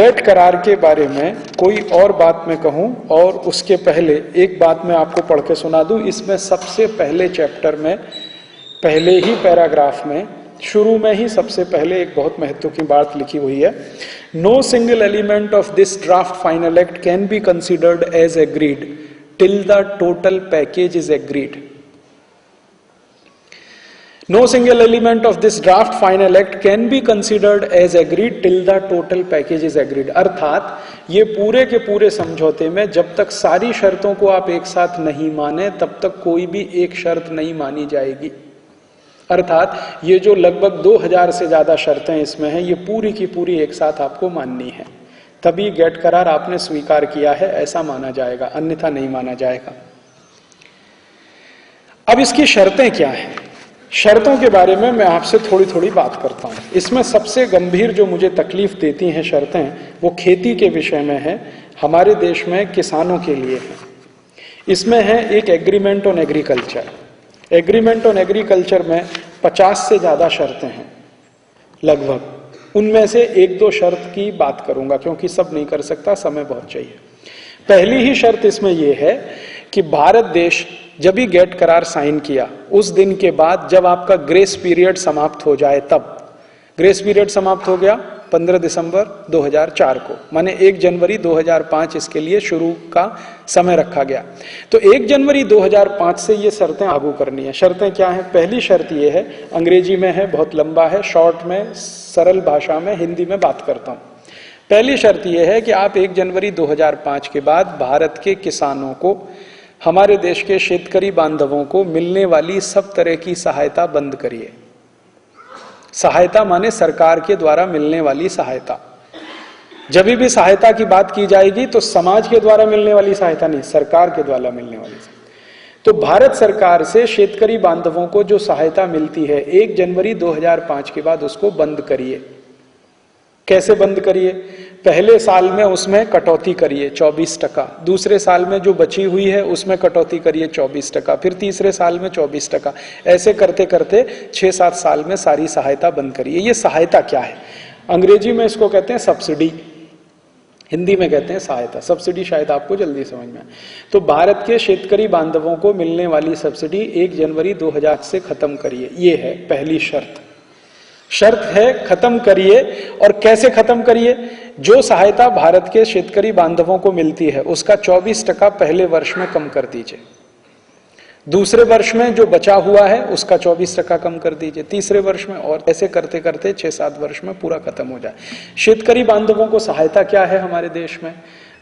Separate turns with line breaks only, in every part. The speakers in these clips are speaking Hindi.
गेट करार के बारे में कोई और बात मैं कहूं और उसके पहले एक बात मैं आपको पढ़ के सुना दूं। इसमें सबसे पहले चैप्टर में पहले ही पैराग्राफ में शुरू में ही सबसे पहले एक बहुत महत्व की बात लिखी हुई है। No single element of this draft final act can be considered as agreed till the total package is agreed. No single element of this draft final act can be considered as agreed till the total package is agreed। अर्थात ये पूरे के पूरे समझौते में जब तक सारी शर्तों को आप एक साथ नहीं माने तब तक कोई भी एक शर्त नहीं मानी जाएगी। अर्थात ये जो लगभग 2000 से ज्यादा शर्तें इसमें हैं, ये पूरी की पूरी एक साथ आपको माननी है, तभी गेट करार आपने स्वीकार किया है ऐसा माना जाएगा, अन्यथा नहीं माना जाएगा। अब इसकी शर्तें क्या हैं? शर्तों के बारे में मैं आपसे थोड़ी थोड़ी बात करता हूं। इसमें सबसे गंभीर जो मुझे तकलीफ देती हैं शर्तें, वो खेती के विषय में है, हमारे देश में किसानों के लिए है। इसमें है एक agreement on agriculture. Agreement on agriculture में 50 से ज्यादा शर्तें हैं लगभग। उनमें से एक दो शर्त की बात करूंगा क्योंकि सब नहीं कर सकता, समय बहुत चाहिए। पहली ही शर्त इसमें यह है कि भारत देश जब भी गेट करार साइन किया उस दिन के बाद जब आपका ग्रेस पीरियड समाप्त हो जाए, तब ग्रेस पीरियड समाप्त हो गया 15 दिसंबर 2004 को, माने 1 जनवरी 2005 इसके लिए शुरू का समय रखा गया। तो 1 जनवरी 2005 से ये शर्तें लागू करनी है। शर्तें क्या हैं? पहली शर्त ये है, अंग्रेजी में है, बहुत लंबा है, शॉर्ट में सरल भाषा में हिंदी में बात करता हूं। पहली शर्त यह है कि आप 1 जनवरी 2005 के बाद भारत के किसानों को, हमारे देश के शेतकरी बांधवों को मिलने वाली सब तरह की सहायता बंद करिए। सहायता माने सरकार के द्वारा मिलने वाली सहायता। जब भी सहायता की बात की जाएगी तो समाज के द्वारा मिलने वाली सहायता नहीं, सरकार के द्वारा मिलने वाली सहायता। तो भारत सरकार से शेतकरी बांधवों को जो सहायता मिलती है 1 जनवरी 2005 के बाद उसको बंद करिए। कैसे बंद करिए? पहले साल में उसमें कटौती करिए 24%, दूसरे साल में जो बची हुई है उसमें कटौती करिए 24%, फिर तीसरे साल में 24%। ऐसे करते करते 6-7 साल में सारी सहायता बंद करिए। ये सहायता क्या है? अंग्रेजी में इसको कहते हैं सब्सिडी, हिंदी में कहते हैं सहायता। सब्सिडी शायद आपको जल्दी समझ में आए। तो भारत के शेतकरी बांधवों को मिलने वाली सब्सिडी 1 जनवरी 2000 से खत्म करिए। ये है पहली शर्त। शर्त है खत्म करिए। और कैसे खत्म करिए? जो सहायता भारत के शेतकरी बांधवों को मिलती है उसका 24% पहले वर्ष में कम कर दीजिए, दूसरे वर्ष में जो बचा हुआ है उसका 24% कम कर दीजिए, तीसरे वर्ष में, और ऐसे करते करते 6-7 वर्ष में पूरा खत्म हो जाए। शेतकरी बांधवों को सहायता क्या है? हमारे देश में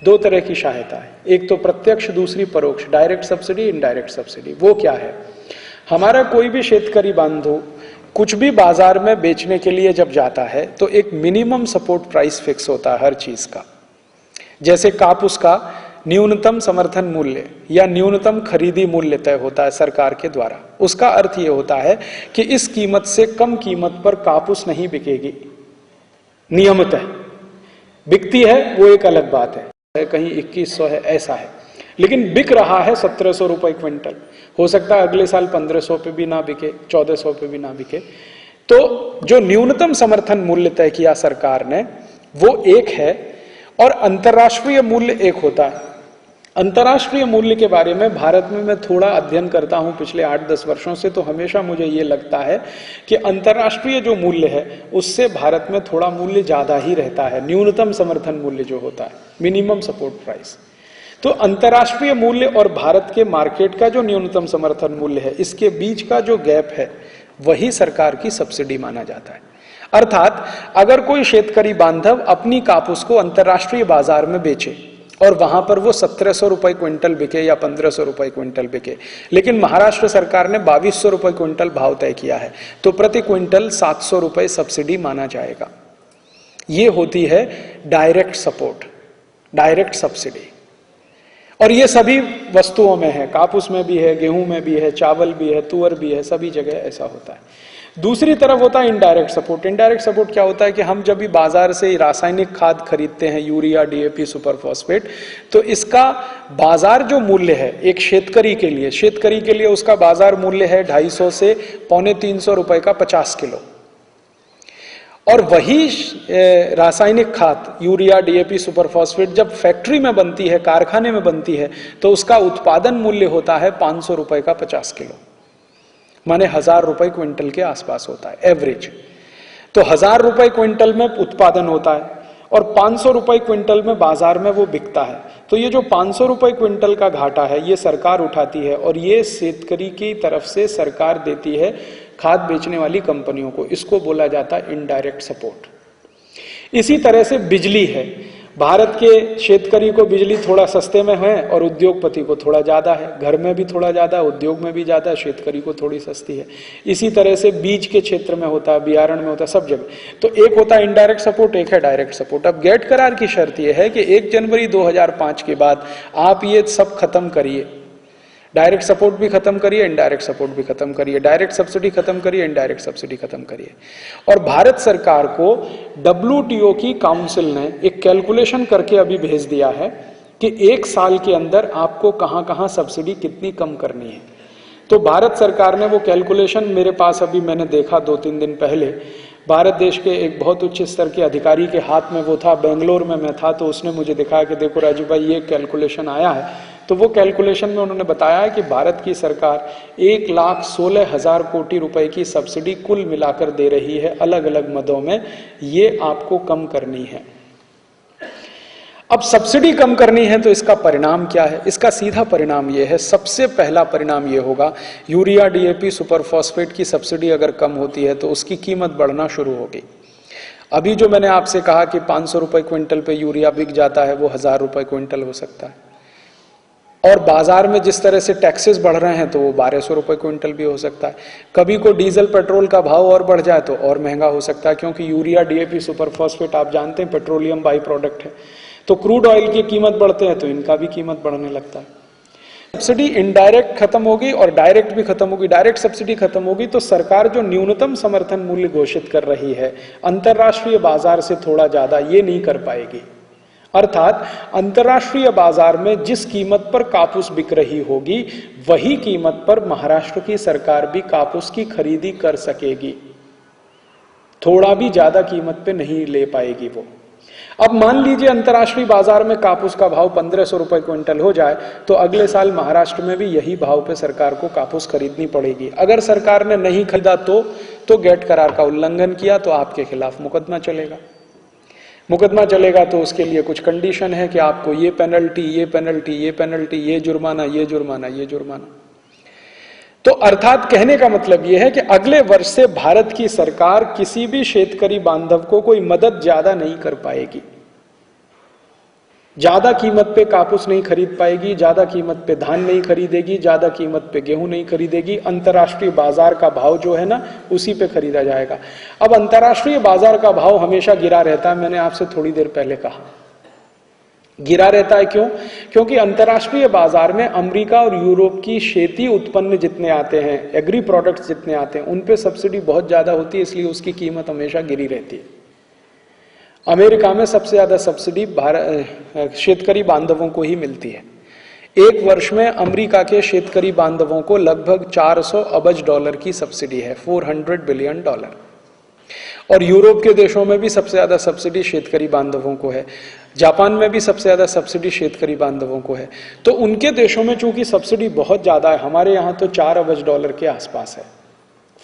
2 तरह की सहायता है, एक तो प्रत्यक्ष, दूसरी परोक्ष, डायरेक्ट सब्सिडी, इनडायरेक्ट सब्सिडी। वो क्या है? हमारा कोई भी शेतकरी बांधव कुछ भी बाजार में बेचने के लिए जब जाता है तो एक मिनिमम सपोर्ट प्राइस फिक्स होता है हर चीज का। जैसे कापूस का न्यूनतम समर्थन मूल्य या न्यूनतम खरीदी मूल्य तय होता है सरकार के द्वारा। उसका अर्थ यह होता है कि इस कीमत से कम कीमत पर कापूस नहीं बिकेगी, नियमितः बिकती है वो एक अलग बात है, कहीं 2100 है, ऐसा है, लेकिन बिक रहा है 1700 रुपए क्विंटल। हो सकता है अगले साल 1500 पे भी ना बिके, 1400 पे भी ना बिके। तो जो न्यूनतम समर्थन मूल्य तय किया सरकार ने वो एक है, और अंतर्राष्ट्रीय मूल्य एक होता है। अंतर्राष्ट्रीय मूल्य के बारे में भारत में मैं थोड़ा अध्ययन करता हूं पिछले 8-10 वर्षों से, तो हमेशा मुझे ये लगता है कि अंतर्राष्ट्रीय जो मूल्य है उससे भारत में थोड़ा मूल्य ज्यादा ही रहता है, न्यूनतम समर्थन मूल्य जो होता है, मिनिमम सपोर्ट प्राइस। तो अंतर्राष्ट्रीय मूल्य और भारत के मार्केट का जो न्यूनतम समर्थन मूल्य है, इसके बीच का जो गैप है वही सरकार की सब्सिडी माना जाता है। अर्थात अगर कोई शेतकरी बांधव अपनी कापूस को अंतर्राष्ट्रीय बाजार में बेचे और वहां पर वो 1700 रुपए क्विंटल बिके या 1500 रुपए क्विंटल बिके, लेकिन महाराष्ट्र सरकार ने 2200 रुपए क्विंटल भाव तय किया है, तो प्रति क्विंटल 700 रुपए सब्सिडी माना जाएगा। ये होती है डायरेक्ट सपोर्ट, डायरेक्ट सब्सिडी। और ये सभी वस्तुओं में है, कापूस में भी है, गेहूं में भी है, चावल भी है, तुअर भी है, सभी जगह ऐसा होता है। दूसरी तरफ होता है इनडायरेक्ट सपोर्ट। इनडायरेक्ट सपोर्ट क्या होता है कि हम जब भी बाजार से रासायनिक खाद खरीदते हैं, यूरिया, डीएपी, सुपर फॉस्फेट, तो इसका बाजार जो मूल्य है एक शेतकरी के लिए उसका बाजार मूल्य है 250 से 250 रुपए का 50 किलो। और वही रासायनिक खाद यूरिया, डीएपी, सुपरफॉस्फेट जब फैक्ट्री में बनती है, कारखाने में बनती है, तो उसका उत्पादन मूल्य होता है 500 रुपए का 50 किलो, माने 1000 रुपए क्विंटल के आसपास होता है एवरेज। तो 1000 रुपए क्विंटल में उत्पादन होता है और 500 रुपए क्विंटल में बाजार में वो बिकता है। तो ये जो 500 रुपए क्विंटल का घाटा है ये सरकार उठाती है और ये शेतकरी की तरफ से सरकार देती है खाद बेचने वाली कंपनियों को। इसको बोला जाता है इनडायरेक्ट सपोर्ट। इसी तरह से बिजली है, भारत के शेतकरी को बिजली थोड़ा सस्ते में है और उद्योगपति को थोड़ा ज्यादा है, घर में भी थोड़ा ज्यादा, उद्योग में भी ज्यादा, शेतकरी को थोड़ी सस्ती है। इसी तरह से बीज के क्षेत्र में होता है, बियारण में होता है, सब जगह। तो एक होता है इनडायरेक्ट सपोर्ट, एक है डायरेक्ट सपोर्ट। अब गेट करार की शर्त यह है कि 1 जनवरी 2005 के बाद आप ये सब खत्म करिए, डायरेक्ट सपोर्ट भी खत्म करिए, इनडायरेक्ट सपोर्ट भी खत्म करिए, डायरेक्ट सब्सिडी खत्म करिए, इनडायरेक्ट सब्सिडी खत्म करिए। और भारत सरकार को WTO की काउंसिल ने एक कैलकुलेशन करके अभी भेज दिया है कि 1 साल के अंदर आपको कहां कहां सब्सिडी कितनी कम करनी है। तो भारत सरकार ने वो कैलकुलेशन, मेरे पास अभी मैंने देखा 2-3 दिन पहले, भारत देश के एक बहुत उच्च स्तर के अधिकारी के हाथ में वो था, बेंगलोर में मैं था, तो उसने मुझे दिखाया कि देखो राजू भाई ये कैलकुलेशन आया है। तो वो कैलकुलेशन में उन्होंने बताया है कि भारत की सरकार 1,16,000 कोटी रुपए की सब्सिडी कुल मिलाकर दे रही है अलग अलग मदों में, ये आपको कम करनी है। अब सब्सिडी कम करनी है तो इसका परिणाम क्या है? इसका सीधा परिणाम यह है, सबसे पहला परिणाम यह होगा, यूरिया, डीएपी, सुपरफॉस्फेट की सब्सिडी अगर कम होती है तो उसकी कीमत बढ़ना शुरू होगी। अभी जो मैंने आपसे कहा कि 500 रुपए क्विंटल पे यूरिया बिक जाता है, वो 1000 रुपए क्विंटल हो सकता है। और बाजार में जिस तरह से टैक्सेस बढ़ रहे हैं तो वो 1200 रुपए क्विंटल भी हो सकता है। कभी को डीजल पेट्रोल का भाव और बढ़ जाए तो और महंगा हो सकता है, क्योंकि यूरिया, डीएपी, सुपरफॉस्फेट आप जानते हैं पेट्रोलियम बाई प्रोडक्ट है। तो क्रूड ऑयल की कीमत बढ़ते हैं तो इनका भी कीमत बढ़ने लगता है। सब्सिडी इनडायरेक्ट खत्म होगी और डायरेक्ट भी खत्म होगी। डायरेक्ट सब्सिडी खत्म होगी तो सरकार जो न्यूनतम समर्थन मूल्य घोषित कर रही है अंतर्राष्ट्रीय बाजार से थोड़ा ज्यादा, ये नहीं कर पाएगी। अर्थात अंतर्राष्ट्रीय बाजार में जिस कीमत पर कापूस बिक रही होगी वही कीमत पर महाराष्ट्र की सरकार भी कापूस की खरीदी कर सकेगी, थोड़ा भी ज्यादा कीमत पे नहीं ले पाएगी वो। अब मान लीजिए अंतर्राष्ट्रीय बाजार में कापूस का भाव 1500 रुपए क्विंटल हो जाए तो अगले साल महाराष्ट्र में भी यही भाव पे सरकार को कापूस खरीदनी पड़ेगी। अगर सरकार ने नहीं खरीदा तो गेट करार का उल्लंघन किया तो आपके खिलाफ मुकदमा चलेगा। मुकदमा चलेगा तो उसके लिए कुछ कंडीशन है कि आपको ये पेनल्टी, ये पेनल्टी, ये पेनल्टी, ये जुर्माना, ये जुर्माना, ये जुर्माना। तो अर्थात कहने का मतलब यह है कि अगले वर्ष से भारत की सरकार किसी भी शेतकरी बांधव को कोई मदद ज्यादा नहीं कर पाएगी, ज्यादा कीमत पे कापूस नहीं खरीद पाएगी, ज्यादा कीमत पे धान नहीं खरीदेगी, ज्यादा कीमत पे गेहूं नहीं खरीदेगी। अंतर्राष्ट्रीय बाजार का भाव जो है ना उसी पे खरीदा जाएगा। अब अंतर्राष्ट्रीय बाजार का भाव हमेशा गिरा रहता है, मैंने आपसे थोड़ी देर पहले कहा गिरा रहता है। क्यों? क्योंकि अंतर्राष्ट्रीय बाजार में अमेरिका और यूरोप की खेती उत्पन्न जितने आते हैं, एग्री प्रोडक्ट्स जितने आते हैं, उन पे सब्सिडी बहुत ज्यादा होती है, इसलिए उसकी कीमत हमेशा गिरी रहती है। अमेरिका में सबसे ज्यादा सब्सिडी शेतकरी बांधवों को ही मिलती है। एक वर्ष में अमेरिका के शेतकरी बांधवों को लगभग 400 अरब डॉलर की सब्सिडी है, $400 बिलियन। और यूरोप के देशों में भी सबसे ज्यादा सब्सिडी शेतकरी बांधवों को है, जापान में भी सबसे ज्यादा सब्सिडी शेतकरी बांधवों को है। तो उनके देशों में चूंकि सब्सिडी बहुत ज्यादा है, हमारे यहाँ तो 4 अरब डॉलर के आसपास है,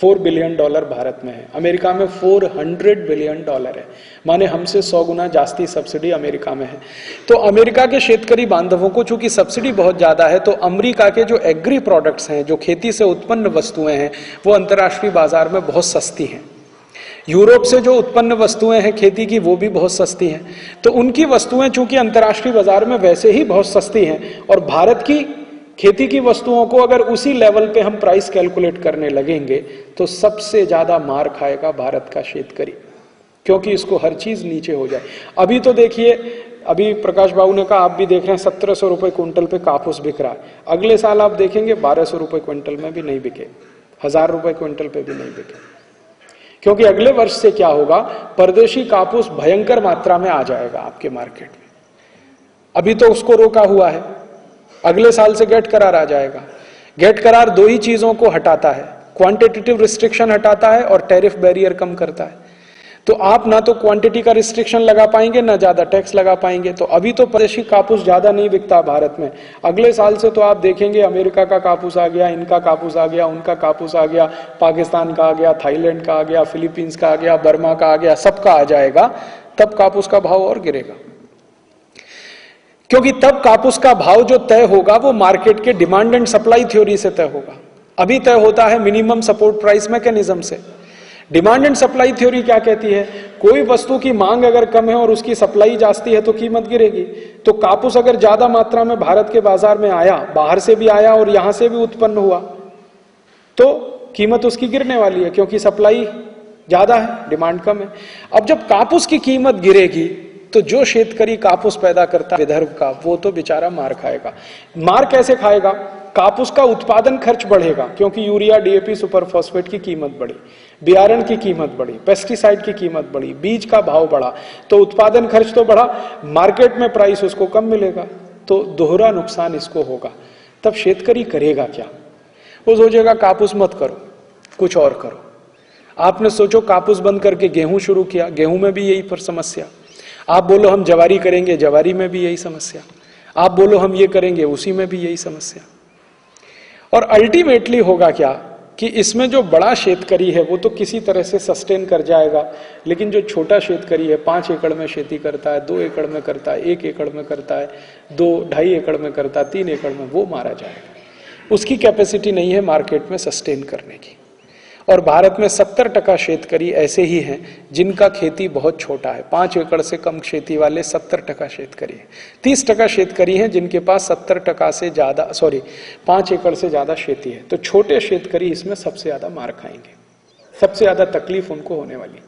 $4 बिलियन भारत में है, अमेरिका में $400 बिलियन है, माने हमसे 100 गुना जास्ती सब्सिडी अमेरिका में है। तो अमेरिका के शेतकरी बांधवों को चूंकि सब्सिडी बहुत ज्यादा है, तो अमेरिका के जो एग्री प्रोडक्ट्स हैं, जो खेती से उत्पन्न वस्तुएं हैं, वो अंतर्राष्ट्रीय बाजार में बहुत सस्ती हैं। यूरोप से जो उत्पन्न वस्तुएं हैं खेती की, वो भी बहुत सस्ती हैं। तो उनकी वस्तुएं चूंकि अंतर्राष्ट्रीय बाजार में वैसे ही बहुत सस्ती हैं, और भारत की खेती की वस्तुओं को अगर उसी लेवल पे हम प्राइस कैलकुलेट करने लगेंगे तो सबसे ज्यादा मार खाएगा भारत का शेतकरी, क्योंकि इसको हर चीज नीचे हो जाए। अभी तो देखिए, अभी प्रकाश बाबू ने कहा, आप भी देख रहे हैं 1700 रुपए क्विंटल पे कापूस बिक रहा है। अगले साल आप देखेंगे 1200 रुपए क्विंटल में भी नहीं बिके, 1000 रुपए क्विंटल पे भी नहीं बिके। क्योंकि अगले वर्ष से क्या होगा, परदेशी कापूस भयंकर मात्रा में आ जाएगा आपके मार्केट में। अभी तो उसको रोका हुआ है, अगले साल से गेट करार आ जाएगा। गेट करार 2 ही चीजों को हटाता है, क्वांटिटेटिव रिस्ट्रिक्शन हटाता है और टैरिफ बैरियर कम करता है। तो आप ना तो क्वांटिटी का रिस्ट्रिक्शन लगा पाएंगे ना ज्यादा टैक्स लगा पाएंगे। तो अभी तो परदेशी कापूस ज्यादा नहीं बिकता भारत में, अगले साल से तो आप देखेंगे अमेरिका का कापूस आ गया, इनका कापूस आ गया, उनका कापूस आ गया, पाकिस्तान का आ गया, थाईलैंड का आ गया, फिलीपींस का आ गया, बर्मा का आ गया, सबका आ जाएगा। तब कापूस का भाव और गिरेगा, क्योंकि तब कापूस का भाव जो तय होगा वो मार्केट के डिमांड एंड सप्लाई थ्योरी से तय होगा। अभी तय होता है मिनिमम सपोर्ट प्राइस मैकेनिज्म से। डिमांड एंड सप्लाई थ्योरी क्या कहती है, कोई वस्तु की मांग अगर कम है और उसकी सप्लाई जास्ती है तो कीमत गिरेगी। तो कापूस अगर ज्यादा मात्रा में भारत के बाजार में आया, बाहर से भी आया और यहां से भी उत्पन्न हुआ, तो कीमत उसकी गिरने वाली है, क्योंकि सप्लाई ज्यादा है, डिमांड कम है। अब जब कापूस की कीमत गिरेगी तो जो शेतकरी कापूस पैदा करता है विदर्भ का, वो तो बेचारा मार खाएगा। मार कैसे खाएगा, कापूस का उत्पादन खर्च बढ़ेगा, क्योंकि यूरिया, डीएपी, सुपर फॉस्फेट की कीमत बढ़ी, बियारण की कीमत बढ़ी, पेस्टिसाइड की कीमत बढ़ी, बीज का भाव बढ़ा, तो उत्पादन खर्च तो बढ़ा, मार्केट में प्राइस उसको कम मिलेगा, तो दोहरा नुकसान इसको होगा। तब शेतकरी करेगा क्या, वो सोचेगा कापूस मत करो, कुछ और करो। आपने सोचो कापूस बंद करके गेहूं शुरू किया, गेहूं में भी यही पर समस्या। आप बोलो हम जवारी करेंगे, जवारी में भी यही समस्या। आप बोलो हम ये करेंगे, उसी में भी यही समस्या। और अल्टीमेटली होगा क्या कि इसमें जो बड़ा शेतकरी है वो तो किसी तरह से सस्टेन कर जाएगा, लेकिन जो छोटा शेतकरी है, 5 एकड़ में खेती करता है, 2 एकड़ में करता है, 1 एकड़ में करता है, 2-2.5 एकड़ में करता है, 3 एकड़ में, वो मारा जाएगा। उसकी कैपेसिटी नहीं है मार्केट में सस्टेन करने की। और भारत में 70% शेतकरी ऐसे ही हैं जिनका खेती बहुत छोटा है, 5 एकड़ से कम खेती वाले 70% शेतकरी हैं। 30% शेतकरी हैं जिनके पास 70% से ज्यादा 5 एकड़ से ज्यादा खेती है। तो छोटे शेतकरी इसमें सबसे ज्यादा मार खाएंगे, सबसे ज्यादा तकलीफ उनको होने वाली है।